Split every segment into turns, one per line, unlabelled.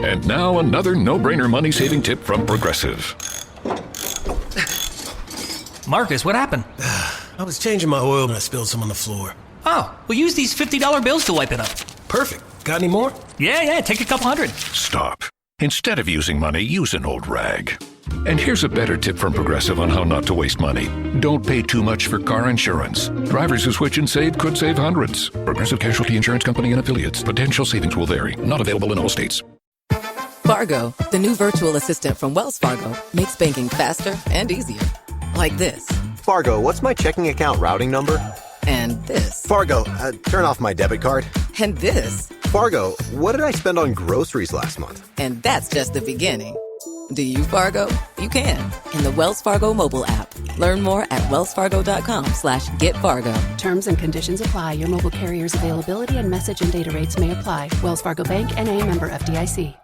And now another no-brainer money-saving tip from Progressive.
Marcus, what happened?
I was changing my oil and I spilled some on the floor.
Oh, well, use these $50 bills to wipe it up.
Perfect. Got any more?
Yeah, take a couple hundred.
Stop. Instead of using money, use an old rag. And here's a better tip from Progressive on how not to waste money. Don't pay too much for car insurance. Drivers who switch and save could save hundreds. Progressive Casualty Insurance Company and Affiliates. Potential savings will vary. Not available in all states.
Fargo, the new virtual assistant from Wells Fargo, makes banking faster and easier. Like this.
Fargo, what's my checking account routing number?
And this.
Fargo, turn off my debit card.
And this.
Fargo, what did I spend on groceries last month?
And that's just the beginning. Do you, Fargo? You can. In the Wells Fargo mobile app. Learn more at wellsfargo.com/getfargo.
Terms and conditions apply. Your mobile carrier's availability and message and data rates may apply. Wells Fargo Bank, N.A., member FDIC.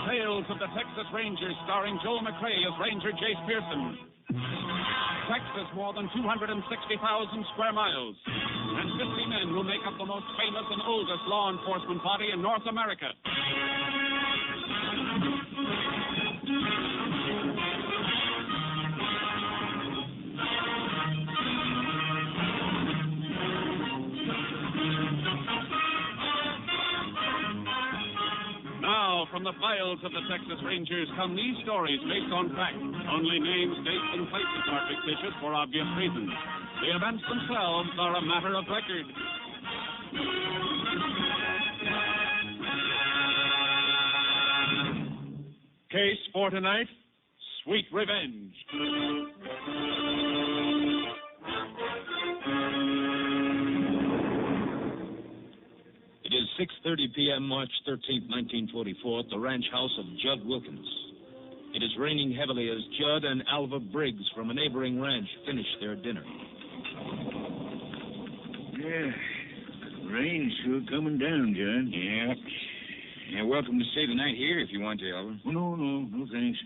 Tales of the Texas Rangers, starring Joel McRae as Ranger Jace Pearson. Texas, more than 260,000 square miles, and 50 men who make up the most famous and oldest law enforcement body in North America. Now, from the files of the Texas Rangers come these stories based on fact. Only names, dates, and places are fictitious for obvious reasons. The events themselves are a matter of record. Case for tonight, Sweet Revenge.
It is 6:30 p.m., March 13th, 1944, at the ranch house of Judd Wilkins. It is raining heavily as Judd and Alva Briggs from a neighboring ranch finish their dinner.
Yeah, rain's sure coming down, Judd.
Yeah. You're welcome to stay the night here if you want to, Alva.
Oh, no, thanks.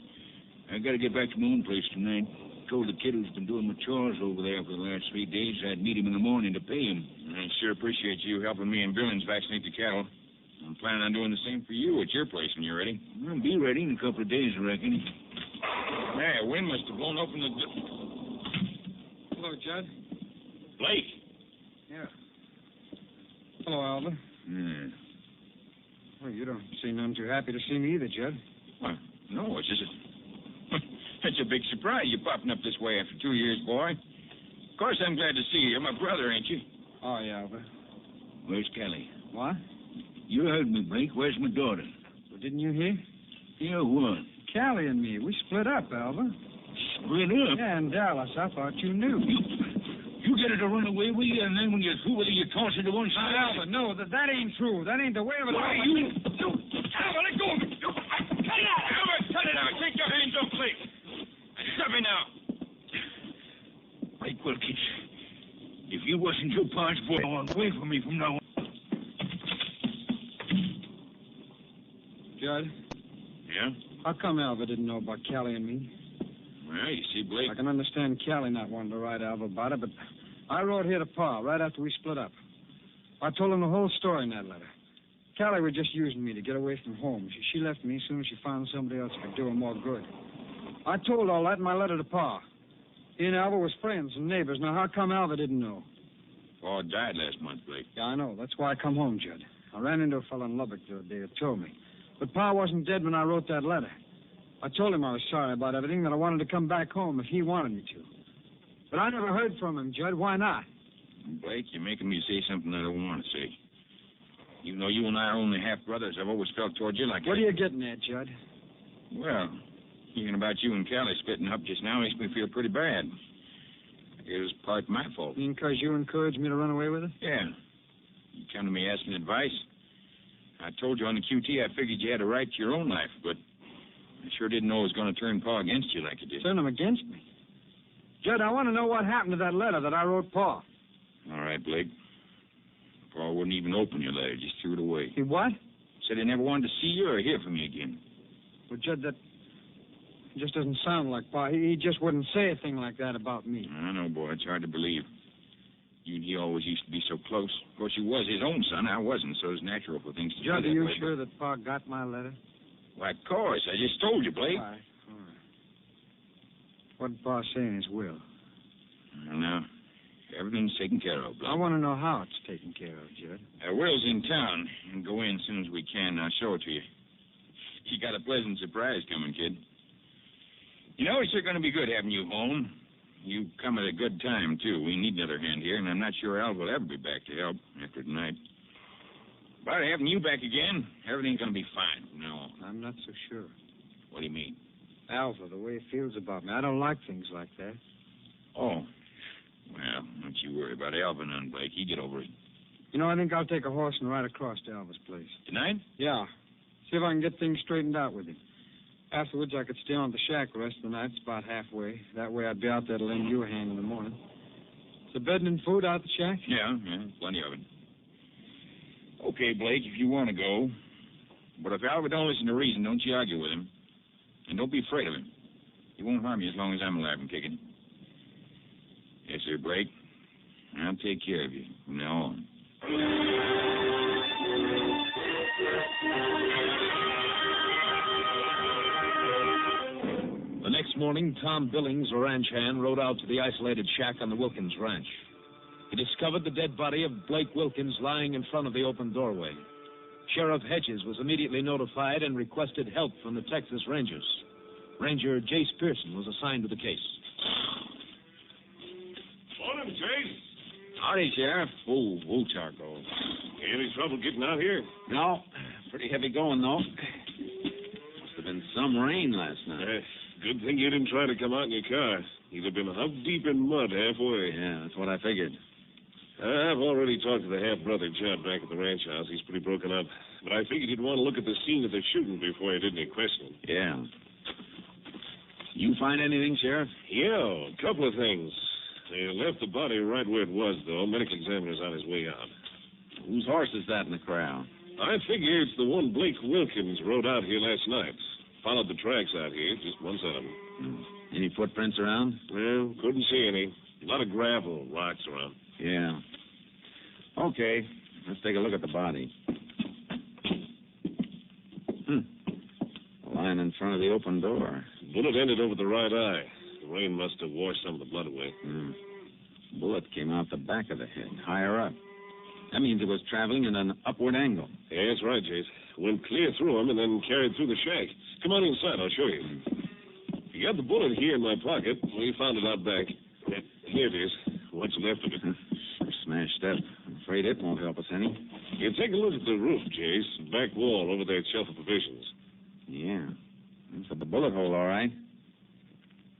I gotta get back to my own place tonight. Told the kid who's been doing my chores over there for the last 3 days I'd meet him in the morning to pay him.
I sure appreciate you helping me and Billings vaccinate the cattle. I'm planning on doing the same for you at your place when you're ready.
I'll be ready in a couple of days, I reckon.
Hey, a wind must have blown open the...
Hello, Judd.
Blake.
Yeah. Hello, Alva.
Yeah.
Well, you don't seem none too happy to see me either, Judd.
Well, no, it's just it's a big surprise you popping up this way after 2 years, boy. Of course I'm glad to see you. You're my brother, ain't you?
Oh, yeah, Alva.
Where's Callie?
What?
You heard me, Blake. Where's my daughter?
Well, didn't you hear?
Yeah, what?
Callie and me, we split up, Alva.
Split up?
Yeah, in Dallas. I thought you knew.
You get her to run away with you, and then when you're through with her, you toss her to one side.
Alva, no, that ain't true. That ain't the way of it.
Why,
Alva,
you...
Alva, let go of me. Cut it out. Alva, cut it out. Take your hands off, Blake. Stop me now.
Blake Wilkins, if you wasn't your par's boy, away from me from now on.
Judd?
Yeah?
How come Alva didn't know about Callie and me?
Well, you see, Blake...
I can understand Callie not wanting to write Alva about it, but I wrote here to Pa right after we split up. I told him the whole story in that letter. Callie was just using me to get away from home. She left me as soon as she found somebody else who could do her more good. I told all that in my letter to Pa. He and Alva was friends and neighbors. Now, how come Alva didn't know?
Pa died last month, Blake.
Yeah, I know. That's why I come home, Judd. I ran into a fellow in Lubbock the other day who told me. But Pa wasn't dead when I wrote that letter. I told him I was sorry about everything, that I wanted to come back home if he wanted me to. But I never heard from him, Judd. Why not?
Blake, you're making me say something I don't want to say. Even though you and I are only half-brothers, I've always felt toward you like...
What are you getting at, Judd?
Well, hearing about you and Callie splitting up just now makes me feel pretty bad. It was part my fault.
You mean because you encouraged me to run away with her?
Yeah. You come to me asking advice. I told you on the QT I figured you had a right to your own life, but I sure didn't know it was going to turn Pa against you like it did.
Turn him against me? Judd, I want to know what happened to that letter that I wrote Pa.
All right, Blake. Pa wouldn't even open your letter, just threw it away.
He what?
Said he never wanted to see you or hear from you again.
Well, Judd, It just doesn't sound like Pa. He just wouldn't say a thing like that about me.
I know, boy. It's hard to believe. You and he always used to be so close. Of course, you was his own son. I wasn't, so it's natural for things to
Judd,
be
are
that
you
way.
sure that Pa got my letter?
Why, of course. I just told you, Blake.
All right. What did Pa say in his will?
Well, now, everything's taken care of, Blake.
I want to know how it's taken care of, Judd.
Will's in town. And go in as soon as we can. I'll show it to you. You got a pleasant surprise coming, kid. You know, it's sure going to be good having you home. You come at a good time, too. We need another hand here, and I'm not sure Al will ever be back to help after tonight. But having you back again, everything's going to be fine from now on.
I'm not so sure.
What do you mean?
Alva, the way he feels about me. I don't like things like that.
Oh. Well, don't you worry about Alva none, Blake. He'll get over it.
You know, I think I'll take a horse and ride across to Alva's place.
Tonight?
Yeah. See if I can get things straightened out with him. Afterwards, I could stay on at the shack the rest of the night. It's about halfway. That way I'd be out there to lend you a hand in the morning. Is there bed and food out at the shack?
Yeah, plenty of it. Okay, Blake, if you want to go. But if Alva don't listen to reason, don't you argue with him. And don't be afraid of him. He won't harm you as long as I'm alive and kicking. Yes, sir, Blake. I'll take care of you from now on.
The next morning, Tom Billings, a ranch hand, rode out to the isolated shack on the Wilkins ranch. He discovered the dead body of Blake Wilkins lying in front of the open doorway. Sheriff Hedges was immediately notified and requested help from the Texas Rangers. Ranger Jace Pearson was assigned to the case.
Morning, Chase.
Howdy, Sheriff. Whoa, Charcoal.
Any trouble getting out here?
No. Pretty heavy going, though. Must have been some rain last night.
Good thing you didn't try to come out in your car. You'd have been hub deep in mud halfway.
Yeah, that's what I figured.
I've already talked to the half-brother Judd back at the ranch house. He's pretty broken up. But I figured you'd want to look at the scene of the shooting before you did any questioning.
Yeah. You find anything, Sheriff?
Yeah, a couple of things. They left the body right where it was, though. Medical examiner's on his way out.
Whose horse is that in the corral?
I figure it's the one Blake Wilkins rode out here last night. Followed the tracks out here, just one set of them.
Any footprints around?
Well, couldn't see any. A lot of gravel, rocks around.
Yeah. Okay, let's take a look at the body. Lying in front of the open door.
Bullet ended over the right eye. The rain must have washed some of the blood away.
Bullet came out the back of the head, higher up. That means it was traveling at an upward angle.
Yeah, that's right, Chase. Went clear through him and then carried through the shack. Come on inside, I'll show you. You got the bullet here in my pocket. We found it out back. Here it is. What's left of it.
Smashed up. I'm afraid it won't help us any.
You take a look at the roof, Chase. Back wall over that shelf of provisions.
Yeah. That's at the bullet hole, all right.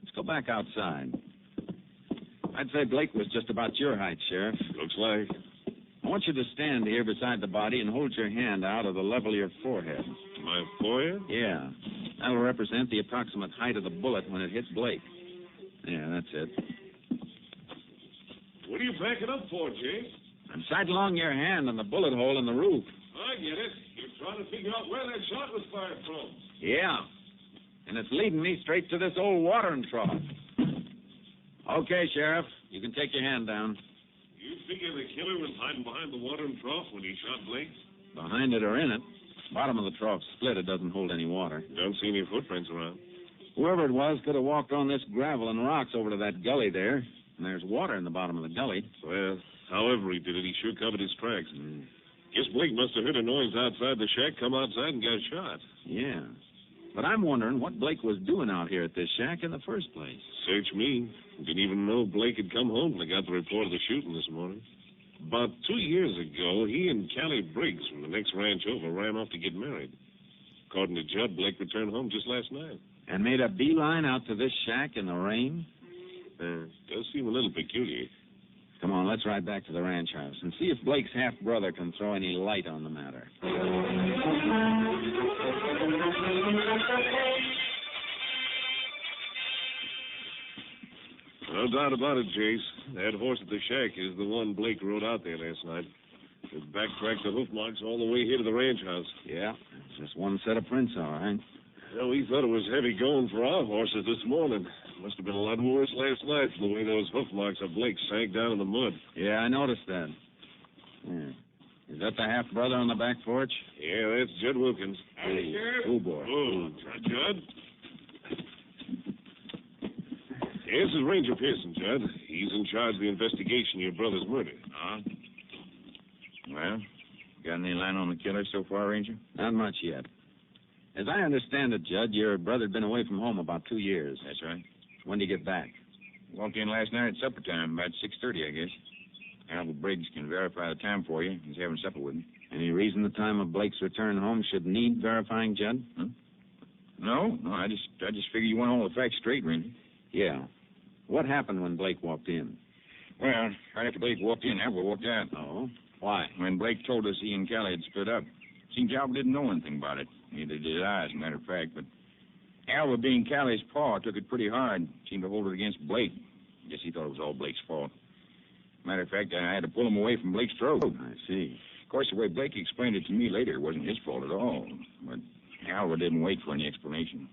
Let's go back outside. I'd say Blake was just about your height, Sheriff.
Looks like.
I want you to stand here beside the body and hold your hand out at the level of your forehead.
My forehead?
Yeah. That'll represent the approximate height of the bullet when it hits Blake. Yeah, that's it.
What are you backing up for, Chase?
I'm sightlong your hand on the bullet hole in the roof.
I get it. You're trying to figure out where that shot was fired from.
Yeah. And it's leading me straight to this old watering trough. Okay, Sheriff. You can take your hand down.
You figure the killer was hiding behind the watering trough when he shot Blake?
Behind it or in it. Bottom of the trough split. It doesn't hold any water.
Don't see any footprints around.
Whoever it was could have walked on this gravel and rocks over to that gully there. And there's water in the bottom of the gully.
Well, however he did it, he sure covered his tracks. Guess Blake must have heard a noise outside the shack, come outside, and got shot.
Yeah. But I'm wondering what Blake was doing out here at this shack in the first place.
Search me. Didn't even know Blake had come home when I got the report of the shooting this morning. About 2 years ago, he and Callie Briggs from the next ranch over ran off to get married. According to Judd, Blake returned home just last night.
And made a beeline out to this shack in the rain?
Does seem a little peculiar.
Come on, let's ride back to the ranch house and see if Blake's half-brother can throw any light on the matter.
No doubt about it, Jace. That horse at the shack is the one Blake rode out there last night. It backtracked the hoof marks all the way here to the ranch house.
Yeah, just one set of prints, all right.
Well, we thought it was heavy going for our horses this morning. Must have been a lot worse last night from the way those hoof marks of Blake sank down in the mud.
Yeah, I noticed that. Yeah. Is that the half-brother on the back porch?
Yeah, that's Judd Wilkins.
Howdy, Sheriff.
Oh, boy.
Oh, Judd. Yeah, this is Ranger Pearson, Judd. He's in charge of the investigation of your brother's murder.
Well, got any line on the killer so far, Ranger?
Not much yet. As I understand it, Judd, your brother'd been away from home about 2 years.
That's right.
When did he get back?
Walked in last night at supper time, about 6:30, I guess. Alva Briggs can verify the time for you. He's having supper with me.
Any reason the time of Blake's return home should need verifying, Judd?
No, I just figure you want all the facts straight, Ranger.
Yeah. What happened when Blake walked in?
Well, right after Blake walked in, Alva walked out.
Oh? Why?
When Blake told us he and Callie had split up. Seems Alva didn't know anything about it. Neither did I, as a matter of fact. But Alva, being Callie's paw, took it pretty hard. Seemed to hold it against Blake. Guess he thought it was all Blake's fault. Matter of fact, I had to pull him away from Blake's throat.
I see.
Of course, the way Blake explained it to me later, it wasn't his fault at all. But Alva didn't wait for any explanation.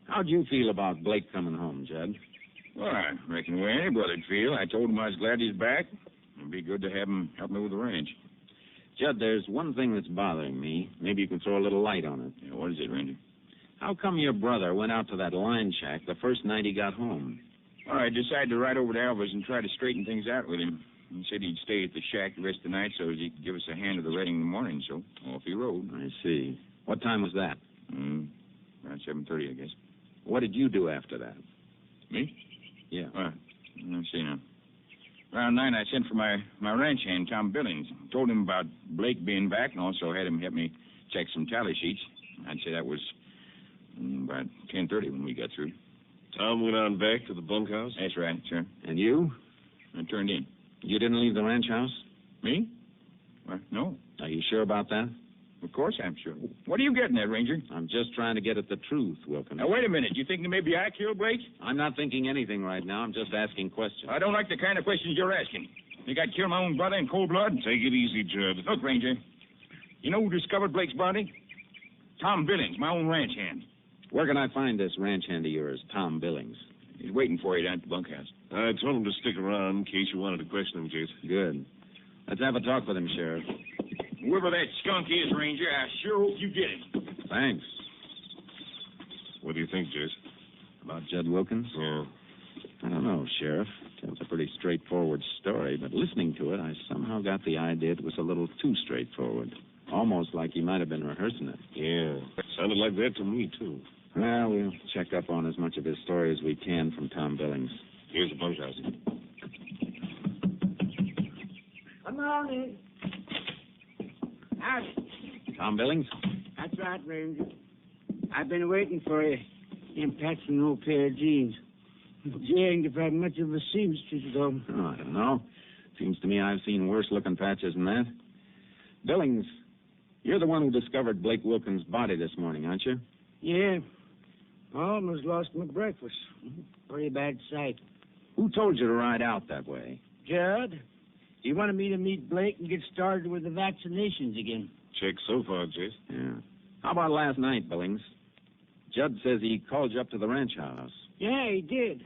How'd you feel about Blake coming home, Judd?
Well, I reckon the way any brother'd feel. I told him I was glad he's back. It'd be good to have him help me with the ranch.
Judd, there's one thing that's bothering me. Maybe you can throw a little light on it.
Yeah, what is it, Ranger?
How come your brother went out to that line shack the first night he got home?
Well, I decided to ride over to Alva's and try to straighten things out with him. He said he'd stay at the shack the rest of the night so he could give us a hand at the wedding in the morning, so off he rode.
I see. What time was that?
Around 7:30, I guess.
What did you do after that?
Me?
Yeah.
Let's see now. Around 9, I sent for my ranch hand, Tom Billings. Told him about Blake being back and also had him help me check some tally sheets. I'd say that was about 10:30 when we got through.
Tom went on back to the bunkhouse?
That's right, sir.
And you?
I turned in.
You didn't leave the ranch house?
Me? Well, no.
Are you sure about that?
Of course I'm sure. What are you getting at, Ranger?
I'm just trying to get at the truth, Wilkins.
Now, wait a minute. You think that maybe I killed Blake?
I'm not thinking anything right now. I'm just asking questions.
I don't like the kind of questions you're asking. You got to kill my own brother in cold blood?
Take it easy, Judd.
Look, Ranger, you know who discovered Blake's body? Tom Billings, my own ranch hand.
Where can I find this ranch hand of yours, Tom Billings?
He's waiting for you down at the bunkhouse.
I told him to stick around in case you wanted to question him, Jace.
Good. Let's have a talk with him, Sheriff.
Whoever that skunk is, Ranger, I sure hope you get him.
Thanks.
What do you think, Jace?
About Judd Wilkins?
Yeah.
I don't know, Sheriff. Tells a pretty straightforward story, but listening to it, I somehow got the idea it was a little too straightforward. Almost like he might have been rehearsing it.
Yeah. Sounded like that to me, too.
Well, we'll check up on as much of his story as we can from Tom Billings.
Here's the bunkhouse.
Good morning. Howdy.
Tom Billings?
That's right, Ranger. I've been waiting for you. Them patching an old pair of jeans. You ain't have had much of a seamstress, though.
Oh, I don't know. Seems to me I've seen worse-looking patches than that. Billings, you're the one who discovered Blake Wilkins' body this morning, aren't you?
Yeah. Almost lost my breakfast. Pretty bad sight.
Who told you to ride out that way?
Judd. He wanted me to meet Blake and get started with the vaccinations again.
Check so far, Jace.
Yeah. How about last night, Billings? Judd says he called you up to the ranch house.
Yeah, he did.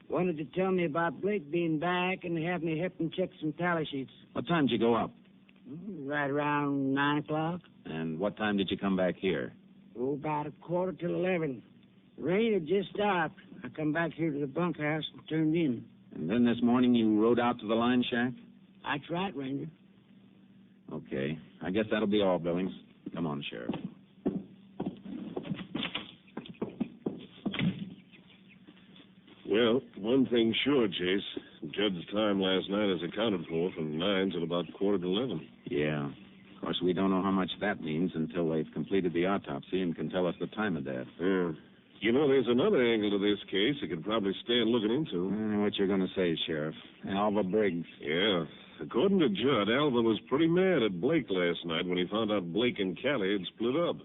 Wanted to tell me about Blake being back and have me help him check some tally sheets.
What time did you go up?
Right around 9 o'clock.
And what time did you come back here?
Oh, about 11:15. Rain had just stopped. I come back here to the bunkhouse and turned in.
And then this morning you rode out to the line shack?
That's right, Ranger.
Okay. I guess that'll be all, Billings. Come on, Sheriff.
Well, one thing sure, Chase. Judd's time last night is accounted for from 9 till about 11:15.
Yeah. Of course, we don't know how much that means until they've completed the autopsy and can tell us the time of death.
Yeah. You know, there's another angle to this case you could probably stand looking into.
What you're going to say, Sheriff. Alva Briggs.
Yeah. According to Judd, Alva was pretty mad at Blake last night when he found out Blake and Callie had split up.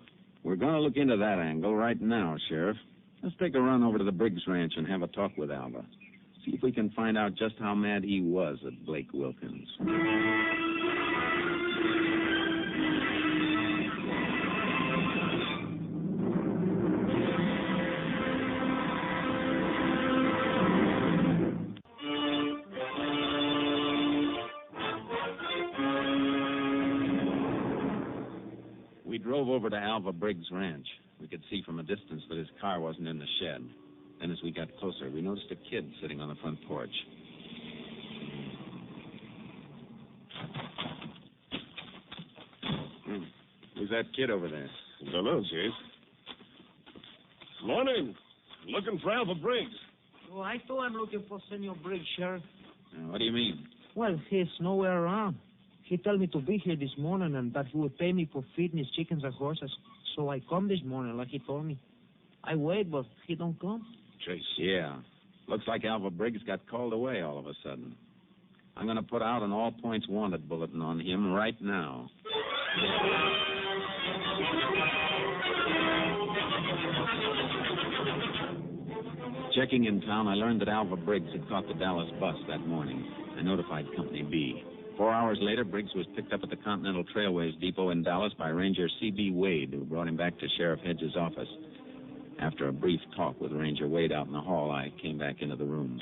We're going to look into that angle right now, Sheriff. Let's take a run over to the Briggs Ranch and have a talk with Alva. See if we can find out just how mad he was at Blake Wilkins. drove over to Alva Briggs' ranch. We could see from a distance that his car wasn't in the shed. Then as we got closer, we noticed a kid sitting on the front porch. Who's that kid over there?
Don't know, Chase. Morning. Looking for Alva Briggs.
Oh, I thought I'm looking for Senor Briggs, Sheriff.
What do you mean?
Well, he's nowhere around. He told me to be here this morning and that he would pay me for feeding his chickens and horses. So I come this morning like he told me. I wait, but he don't come.
Chase.
Yeah. Looks like Alva Briggs got called away all of a sudden. I'm going to put out an all points wanted bulletin on him right now. Checking in town, I learned that Alva Briggs had caught the Dallas bus that morning. I notified Company B. 4 hours later, Briggs was picked up at the Continental Trailways Depot in Dallas by Ranger C.B. Wade, who brought him back to Sheriff Hedges' office. After a brief talk with Ranger Wade out in the hall, I came back into the room.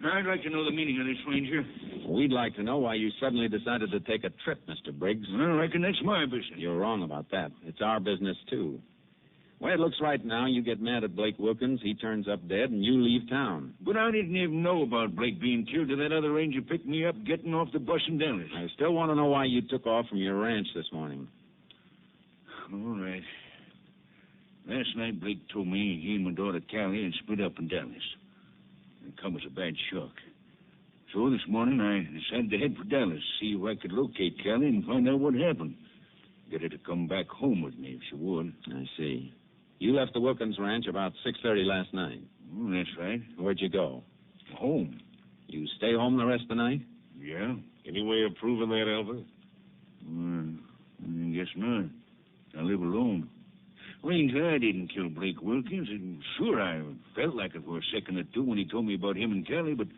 I'd like to know the meaning of this, Ranger.
We'd like to know why you suddenly decided to take a trip, Mr. Briggs.
Well, I reckon that's my business.
You're wrong about that. It's our business, too. The way it looks right now, you get mad at Blake Wilkins, he turns up dead, and you leave town.
But I didn't even know about Blake being killed till that other ranger picked me up getting off the bus in Dallas.
I still want to know why you took off from your ranch this morning.
All right. Last night, Blake told me he and my daughter Callie had split up in Dallas. It come as a bad shock. So this morning, I decided to head for Dallas, see if I could locate Callie and find out what happened. Get her to come back home with me if she would.
I see. You left the Wilkins Ranch about 6:30 last night.
That's right.
Where'd you go?
Home.
You stay home the rest of the night?
Yeah.
Any way of proving that, Alva?
I guess not. I live alone. Ranger, I didn't kill Blake Wilkins, and sure, I felt like it for a second or two when he told me about him and Callie, but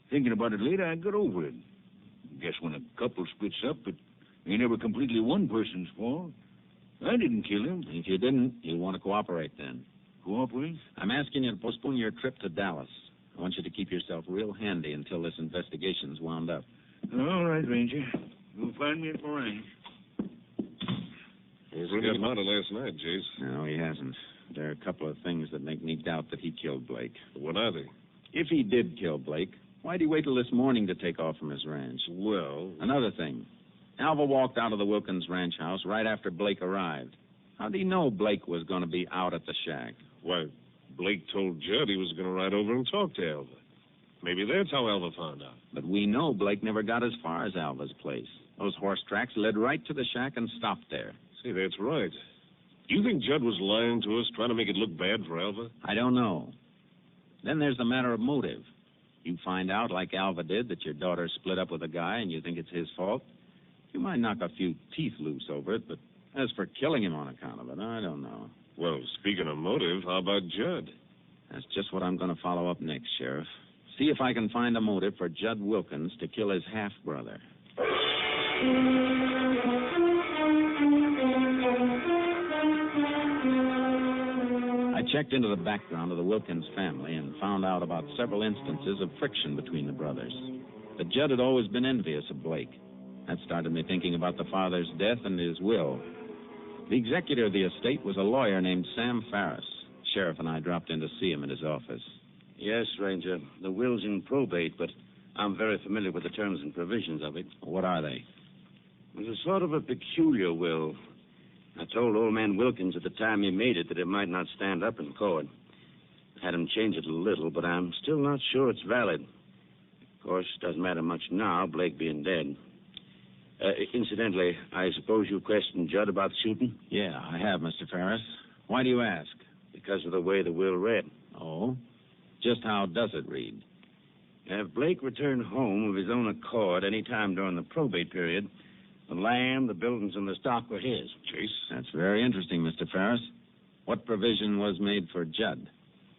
thinking about it later, I got over it. Guess when a couple splits up, it ain't ever completely one person's fault. I didn't kill him.
If you didn't, you want to cooperate then.
Cooperate?
I'm asking you to postpone your trip to Dallas. I want you to keep yourself real handy until this investigation's wound up.
All right, Ranger. You'll find me at the ranch.
He hasn't got mounted last night, Jace.
No, he hasn't. There are a couple of things that make me doubt that he killed Blake.
What are they?
If he did kill Blake, why'd he wait till this morning to take off from his ranch?
Well...
Another thing. Alva walked out of the Wilkins ranch house right after Blake arrived. How'd he know Blake was going to be out at the shack?
Why, Blake told Judd he was going to ride over and talk to Alva. Maybe that's how Alva found out.
But we know Blake never got as far as Alva's place. Those horse tracks led right to the shack and stopped there.
See, that's right. Do you think Judd was lying to us, trying to make it look bad for Alva?
I don't know. Then there's the matter of motive. You find out, like Alva did, that your daughter split up with a guy and you think it's his fault. You might knock a few teeth loose over it, but as for killing him on account of it, I don't know.
Well, speaking of motive, how about Judd?
That's just what I'm going to follow up next, Sheriff. See if I can find a motive for Judd Wilkins to kill his half-brother. I checked into the background of the Wilkins family and found out about several instances of friction between the brothers. But Judd had always been envious of Blake. That started me thinking about the father's death and his will. The executor of the estate was a lawyer named Sam Farris. Sheriff and I dropped in to see him at his office.
Yes, Ranger. The will's in probate, but I'm very familiar with the terms and provisions of it.
What are they?
It was sort of a peculiar will. I told old man Wilkins at the time he made it that it might not stand up in court. I had him change it a little, but I'm still not sure it's valid. Of course, it doesn't matter much now, Blake being dead. Incidentally, I suppose you questioned Judd about the shooting?
Yeah, I have, Mr. Farris. Why do you ask?
Because of the way the will read.
Oh? Just how does it read?
If Blake returned home of his own accord any time during the probate period, the land, the buildings, and the stock were his.
Chase?
That's very interesting, Mr. Farris. What provision was made for Judd?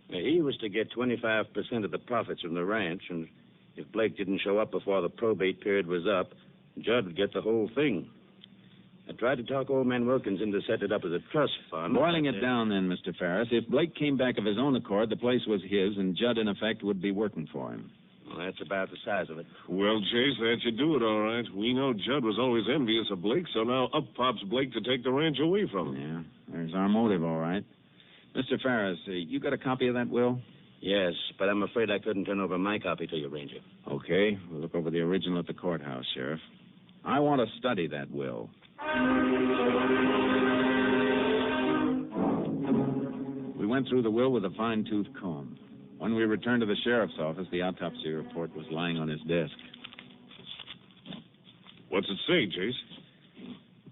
He was to get 25% of the profits from the ranch, and if Blake didn't show up before the probate period was up, Judd would get the whole thing. I tried to talk old man Wilkins into setting it up as a trust fund.
Boiling it down then, Mr. Farris, if Blake came back of his own accord, the place was his, and Judd, in effect, would be working for him.
Well, that's about the size of it.
Well, Chase, that should do it, all right. We know Judd was always envious of Blake, so now up pops Blake to take the ranch away from him.
Yeah, there's our motive, all right. Mr. Ferris, you got a copy of that will?
Yes, but I'm afraid I couldn't turn over my copy to you, Ranger.
Okay, we'll look over the original at the courthouse, Sheriff. I want to study that will. We went through the will with a fine-tooth comb. When we returned to the sheriff's office, the autopsy report was lying on his desk.
What's it say, Chase?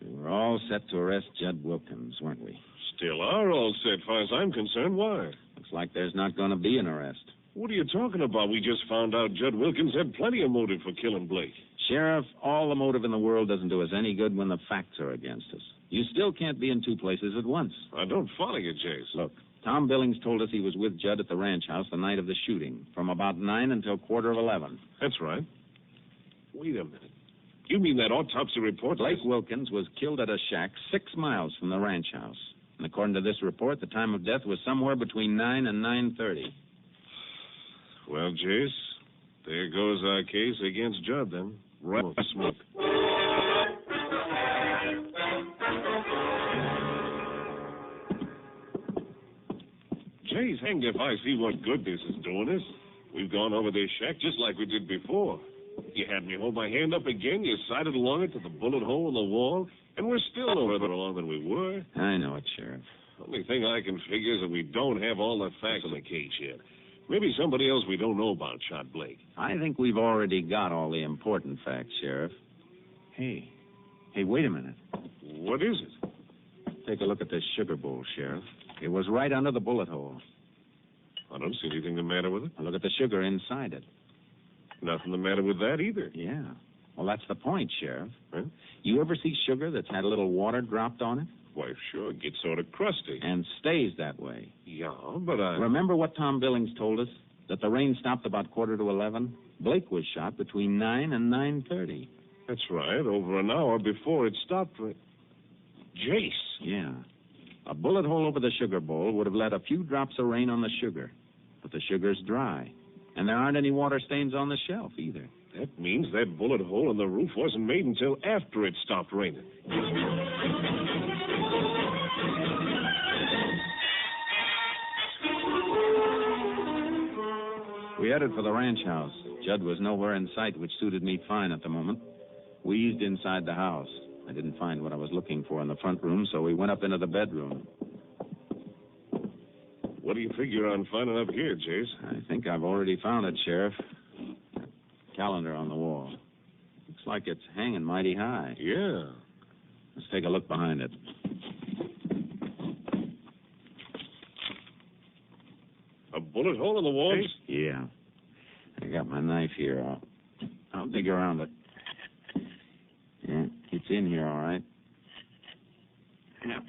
We were all set to arrest Judd Wilkins, weren't we?
Still are all set, far as I'm concerned. Why?
Looks like there's not going to be an arrest.
What are you talking about? We just found out Judd Wilkins had plenty of motive for killing Blake.
Sheriff, all the motive in the world doesn't do us any good when the facts are against us. You still can't be in two places at once.
I don't follow you, Chase.
Look, Tom Billings told us he was with Judd at the ranch house the night of the shooting, from about 9 until 11:15.
That's right. Wait a minute. You mean that autopsy report?
Blake Wilkins was killed at a shack 6 miles from the ranch house. And according to this report, the time of death was somewhere between 9 and 9:30.
Well, Chase, there goes our case against Judd, then. Right smoke. Chase, hanged if I see what good this is doing us. We've gone over this shack just like we did before. You had me hold my hand up again, you sighted along it to the bullet hole in the wall, and we're still no further along than we were.
I know it, Sheriff.
Only thing I can figure is that we don't have all the facts in the case yet. Maybe somebody else we don't know about shot Blake.
I think we've already got all the important facts, Sheriff. Hey, wait a minute.
What is it?
Take a look at this sugar bowl, Sheriff. It was right under the bullet hole.
I don't see anything the matter with it.
Now look at the sugar inside it.
Nothing the matter with that either.
Yeah. Well, that's the point, Sheriff.
Huh?
You ever see sugar that's had a little water dropped on it?
Why, sure, it gets sort of crusty.
And stays that way.
Yeah, but I...
Remember what Tom Billings told us? That the rain stopped about 11:15? Blake was shot between 9 and 9:30.
That's right, over an hour before it stopped. Jace.
Yeah. A bullet hole over the sugar bowl would have let a few drops of rain on the sugar. But the sugar's dry. And there aren't any water stains on the shelf either.
That means that bullet hole in the roof wasn't made until after it stopped raining.
We headed for the ranch house. Judd was nowhere in sight, which suited me fine at the moment. We eased inside the house. I didn't find what I was looking for in the front room, so we went up into the bedroom.
What do you figure on finding up here, Chase?
I think I've already found it, Sheriff. That calendar on the wall. Looks like it's hanging mighty high.
Yeah.
Let's take a look behind it.
A bullet hole in the wall?
Yeah. I got my knife here. I'll dig around it. Yeah, it's in here, all right. Yeah.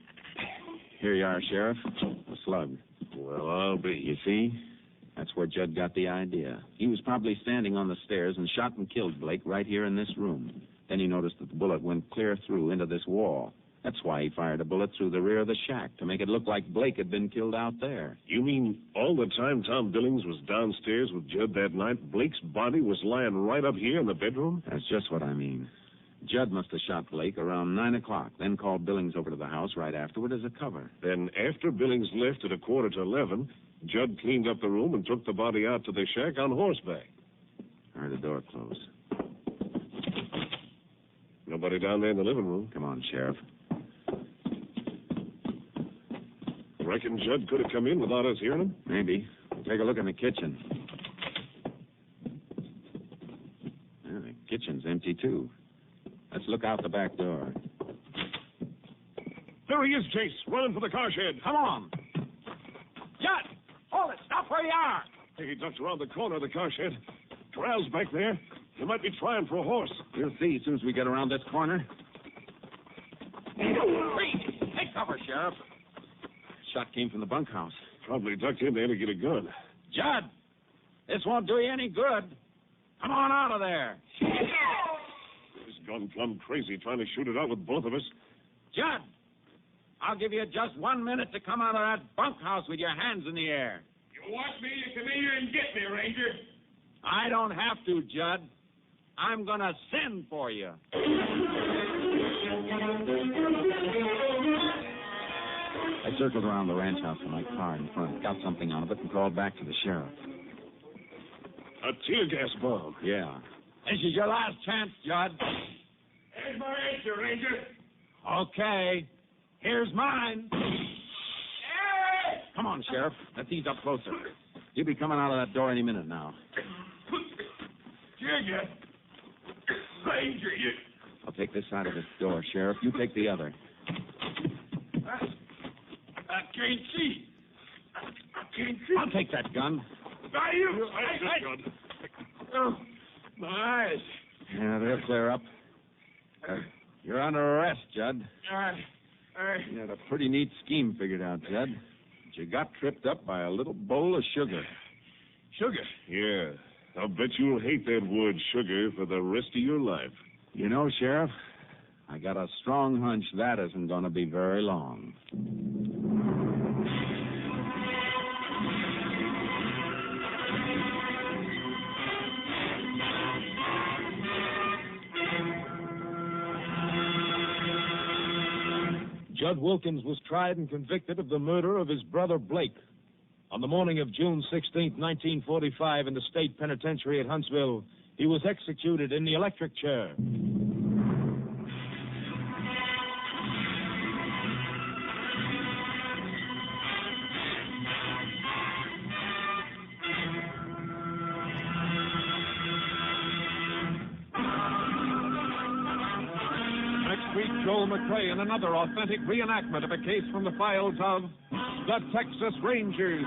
Here you are, Sheriff. A slug.
Well, I'll be.
You see? That's where Judd got the idea. He was probably standing on the stairs and shot and killed Blake right here in this room. Then he noticed that the bullet went clear through into this wall. That's why he fired a bullet through the rear of the shack, to make it look like Blake had been killed out there.
You mean all the time Tom Billings was downstairs with Judd that night, Blake's body was lying right up here in the bedroom?
That's just what I mean. Judd must have shot Blake around 9 o'clock, then called Billings over to the house right afterward as a cover.
Then after Billings left at 11:15, Judd cleaned up the room and took the body out to the shack on horseback.
I heard the door close.
Nobody down there in the living room.
Come on, Sheriff.
Reckon Judd could have come in without us hearing him?
Maybe. Take a look in the kitchen. Yeah, the kitchen's empty, too. Let's look out the back door.
There he is, Chase, running for the car shed.
Come on. Judd! Hold it! Stop where you are!
Hey, he ducked around the corner of the car shed. Corral's back there. He might be trying for a horse.
We'll see as soon as we get around this corner.
Take cover, Sheriff.
Shot came from the bunkhouse.
Probably ducked in there to get a gun.
Judd! This won't do you any good. Come on out of there.
He's gone plumb crazy trying to shoot it out with both of us.
Judd! I'll give you just 1 minute to come out of that bunkhouse with your hands in the air.
You want me to come in here and get me, Ranger?
I don't have to, Judd. I'm going to send for you.
I circled around the ranch house in my car in front, got something out of it, and called back to the sheriff.
A tear gas bomb.
Yeah.
This is your last chance, Judd.
Here's my answer, Ranger.
Okay. Here's mine.
Come on, Sheriff. Let's ease up closer. You'll be coming out of that door any minute now.
Tear gas. Ranger, you...
I'll take this side of this door, Sheriff. You take the other.
I can't see. I can't see.
I'll take that gun.
By you. Oh, my eyes.
Yeah, they'll clear up. You're under arrest, Judd. You had a pretty neat scheme figured out, Judd. But you got tripped up by a little bowl of sugar.
Sugar? Yeah. I'll bet you'll hate that word sugar for the rest of your life.
You know, Sheriff, I got a strong hunch that isn't going to be very long.
Judd Wilkins was tried and convicted of the murder of his brother Blake. On the morning of June 16, 1945, in the state penitentiary at Huntsville, he was executed in the electric chair. Joel McCrea in another authentic reenactment of a case from the files of the Texas Rangers.